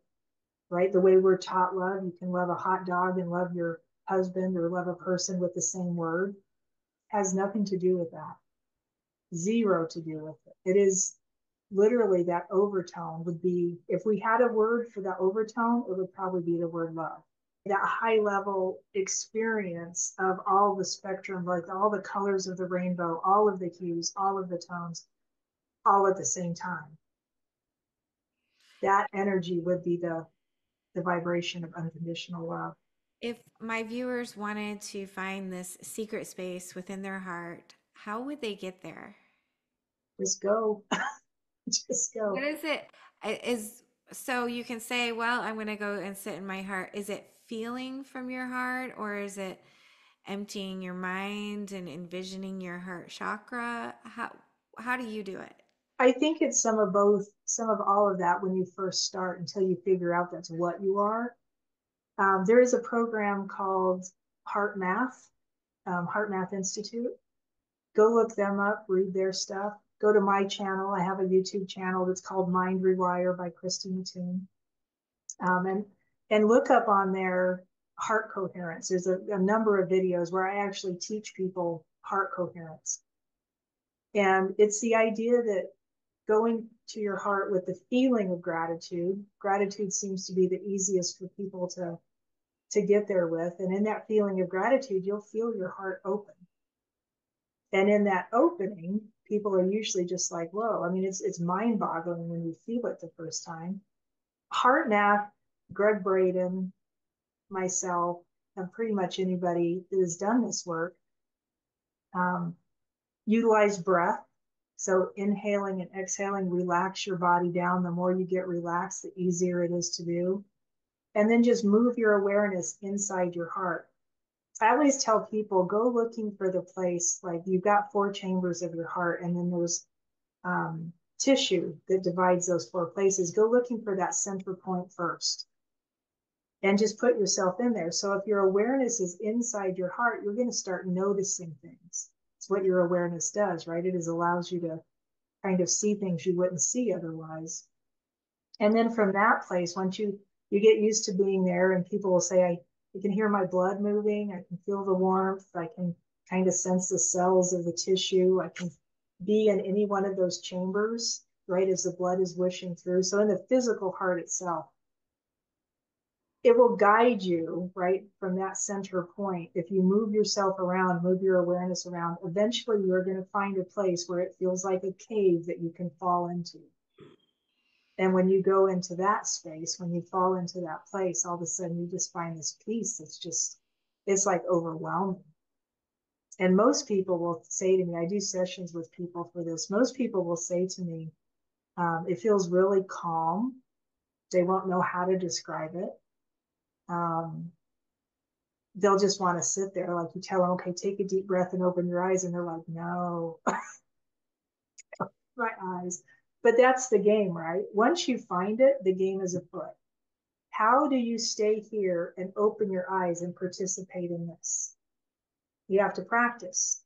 right, the way we're taught love. You can love a hot dog and love your husband or love a person with the same word. It has nothing to do with that. Zero to do with it. It is literally that overtone would be, if we had a word for that overtone, it would probably be the word love. That high level experience of all the spectrum, like all the colors of the rainbow, all of the hues, all of the tones, all at the same time. That energy would be the vibration of unconditional love. If my viewers wanted to find this secret space within their heart, how would they get there? Just go. Just What go. is it? Is so you can say, well, I'm going to go and sit in my heart. Is it feeling from your heart, or is it emptying your mind and envisioning your heart chakra? How do you do it? I think it's some of both, some of all of that when you first start until you figure out that's what you are. There is a program called Heart Math, Heart Math Institute. Go look them up, read their stuff. Go to my channel. I have a YouTube channel that's called Mind Rewire by Christy Mattoon. And look up on their heart coherence. There's a number of videos where I actually teach people heart coherence. And it's the idea that going to your heart with the feeling of gratitude. Gratitude seems to be the easiest for people to get there with. And in that feeling of gratitude, you'll feel your heart open. And in that opening, people are usually just like, whoa. I mean, it's mind-boggling when you feel it the first time. Heart Math, Greg Braden, myself, and pretty much anybody that has done this work, um, utilize breath. So inhaling and exhaling, relax your body down. The more you get relaxed, the easier it is to do. And then just move your awareness inside your heart. I always tell people, go looking for the place, like you've got 4 chambers of your heart, and then there's tissue that divides those 4 places. Go looking for that center point first and just put yourself in there. So if your awareness is inside your heart, you're going to start noticing things. It's what your awareness does, right? It allows you to kind of see things you wouldn't see otherwise. And then from that place, once you get used to being there, and people will say, I can hear my blood moving, I can feel the warmth, I can kind of sense the cells of the tissue, I can be in any one of those chambers, right, as the blood is wishing through. So in the physical heart itself, it will guide you right from that center point. If you move yourself around, move your awareness around, eventually you're going to find a place where it feels like a cave that you can fall into. And when you go into that space, when you fall into that place, all of a sudden you just find this peace. It's like overwhelming. And most people will say to me, I do sessions with people for this. Most people will say to me, it feels really calm. They won't know how to describe it. They'll just want to sit there. Like you tell them, okay, take a deep breath and open your eyes. And they're like, no, my eyes. But that's the game, right? Once you find it, the game is afoot. How do you stay here and open your eyes and participate in this? You have to practice,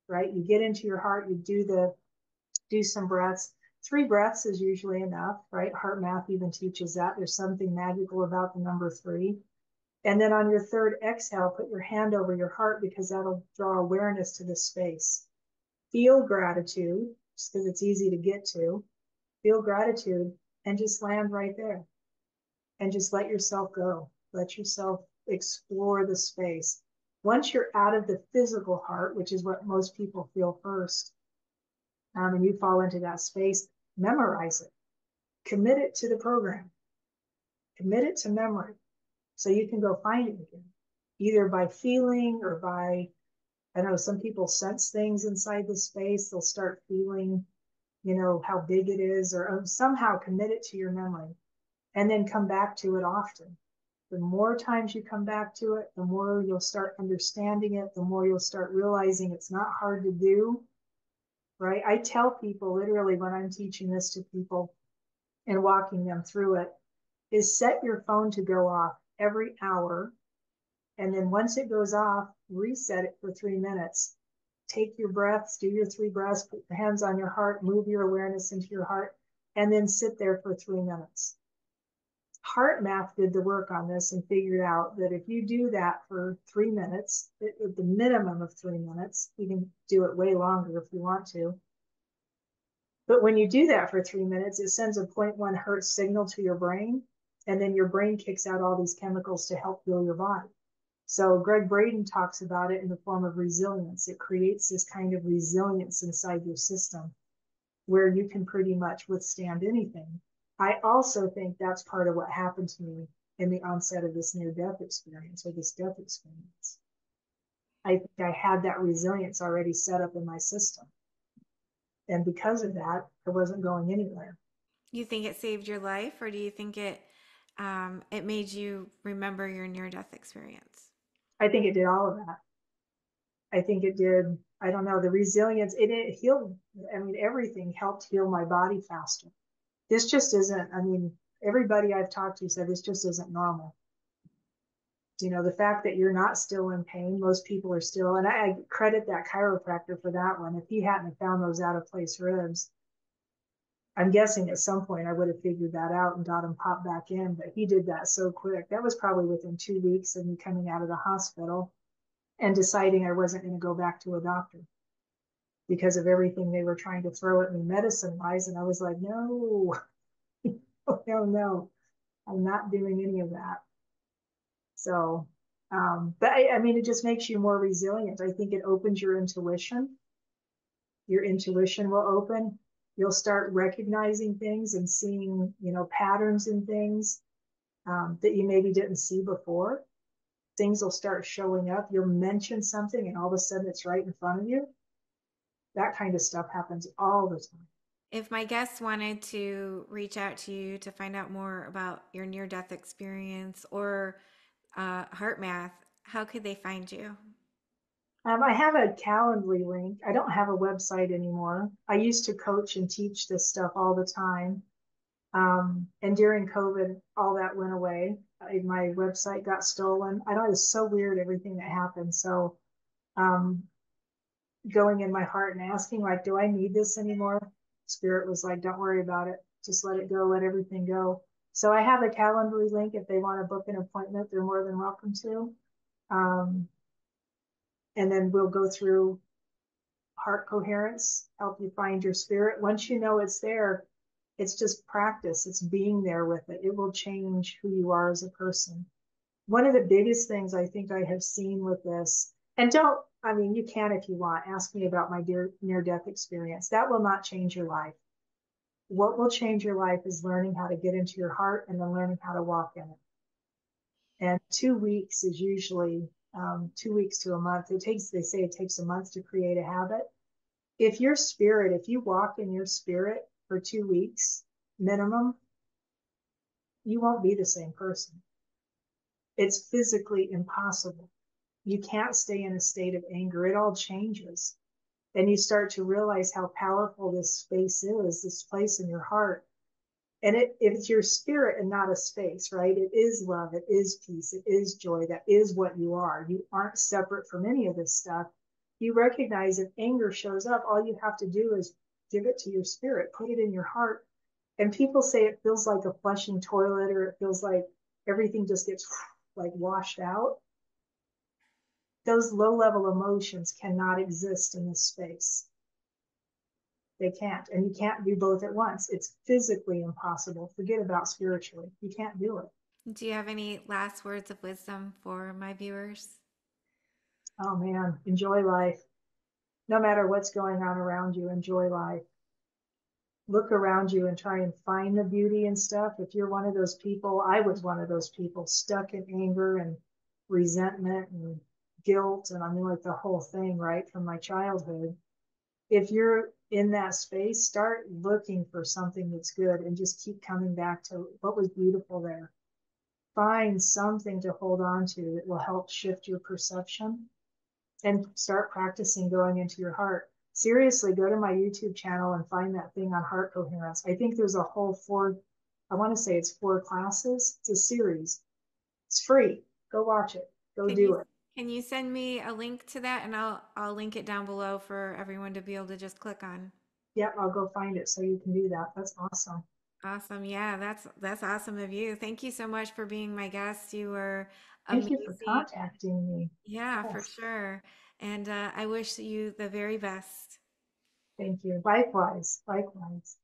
right? You get into your heart, you do some breaths. 3 breaths is usually enough, right? Heart Math even teaches that. There's something magical about the number 3. And then on your 3rd exhale, put your hand over your heart, because that'll draw awareness to this space. Feel gratitude, just because it's easy to get to. Feel gratitude and just land right there. And just let yourself go. Let yourself explore the space. Once you're out of the physical heart, which is what most people feel first, and you fall into that space, memorize it. Commit it to the program. Commit it to memory so you can go find it again, either by feeling or by, I don't know, some people sense things inside the space. They'll start feeling, how big it is, or somehow commit it to your memory and then come back to it often. The more times you come back to it, the more you'll start understanding it, the more you'll start realizing it's not hard to do, right? I tell people literally when I'm teaching this to people and walking them through it, is set your phone to go off every hour. And then once it goes off, reset it for 3 minutes. Take your breaths, do your 3 breaths, put your hands on your heart, move your awareness into your heart, and then sit there for 3 minutes. Heart Math did the work on this and figured out that if you do that for 3 minutes, at the minimum of 3 minutes, you can do it way longer if you want to. But when you do that for 3 minutes, it sends a 0.1 hertz signal to your brain, and then your brain kicks out all these chemicals to help heal your body. So Greg Braden talks about it in the form of resilience. It creates this kind of resilience inside your system where you can pretty much withstand anything. I also think that's part of what happened to me in the onset of this near-death experience or this death experience. I think I had that resilience already set up in my system. And because of that, I wasn't going anywhere. You think it saved your life, or do you think it made you remember your near death experience? I think it did all of that. I think it did, I don't know, the resilience, it healed. I mean, everything helped heal my body faster. This just isn't, I mean, everybody I've talked to said this just isn't normal. You know, the fact that you're not still in pain, most people are still, and I credit that chiropractor for that one. If he hadn't found those out of place ribs, I'm guessing at some point I would have figured that out and got him popped back in, but he did that so quick. That was probably within 2 weeks of me coming out of the hospital and deciding I wasn't going to go back to a doctor because of everything they were trying to throw at me medicine wise. And I was like, no, no, no, I'm not doing any of that. So, but I mean, it just makes you more resilient. I think it opens your intuition. Your intuition will open. You'll start recognizing things and seeing, you know, patterns in things that you maybe didn't see before. Things will start showing up. You'll mention something and all of a sudden it's right in front of you. That kind of stuff happens all the time. If my guests wanted to reach out to you to find out more about your near death experience or heart math, how could they find you? I have a Calendly link. I don't have a website anymore. I used to coach and teach this stuff all the time. And during COVID, all that went away. My website got stolen. I know it's so weird, everything that happened. So, um, going in my heart and asking, like, do I need this anymore? Spirit was like, don't worry about it. Just let it go. Let everything go. So I have a Calendly link. If they want to book an appointment, they're more than welcome to. Um, and then we'll go through heart coherence, help you find your spirit. Once you know it's there, it's just practice. It's being there with it. It will change who you are as a person. One of the biggest things I think I have seen with this, and don't, I mean, you can if you want, ask me about my near death experience. That will not change your life. What will change your life is learning how to get into your heart and then learning how to walk in it. And 2 weeks is usually 2 weeks to a month. They say it takes a month to create a habit. If your spirit, if you walk in your spirit for 2 weeks minimum, you won't be the same person. It's physically impossible. You can't stay in a state of anger. It all changes. And you start to realize how powerful this space is, this place in your heart. And it's your spirit and not a space, right? It is love. It is peace. It is joy. That is what you are. You aren't separate from any of this stuff. You recognize if anger shows up, all you have to do is give it to your spirit, put it in your heart. And people say it feels like a flushing toilet or it feels like everything just gets like washed out. Those low level emotions cannot exist in this space. They can't. And you can't do both at once. It's physically impossible. Forget about spiritually. You can't do it. Do you have any last words of wisdom for my viewers? Oh man, enjoy life. No matter what's going on around you, enjoy life. Look around you and try and find the beauty and stuff. If you're one of those people, I was one of those people stuck in anger and resentment and guilt. And I mean, like the whole thing, right, from my childhood. If you're in that space, start looking for something that's good and just keep coming back to what was beautiful there. Find something to hold on to that will help shift your perception and start practicing going into your heart. Seriously, go to my YouTube channel and find that thing on heart coherence. I think there's a whole I want to say it's 4 classes. It's a series. It's free. Go watch it. Go Can you do it. can you send me a link to that and I'll link it down below for everyone to be able to just click on. Yep, I'll go find it so you can do that. That's awesome. Awesome. Yeah, that's awesome of you. Thank you so much for being my guest. You were Thank you for amazing. contacting me. Yeah, for Yes, sure. And I wish you the very best. thank you. Likewise, likewise.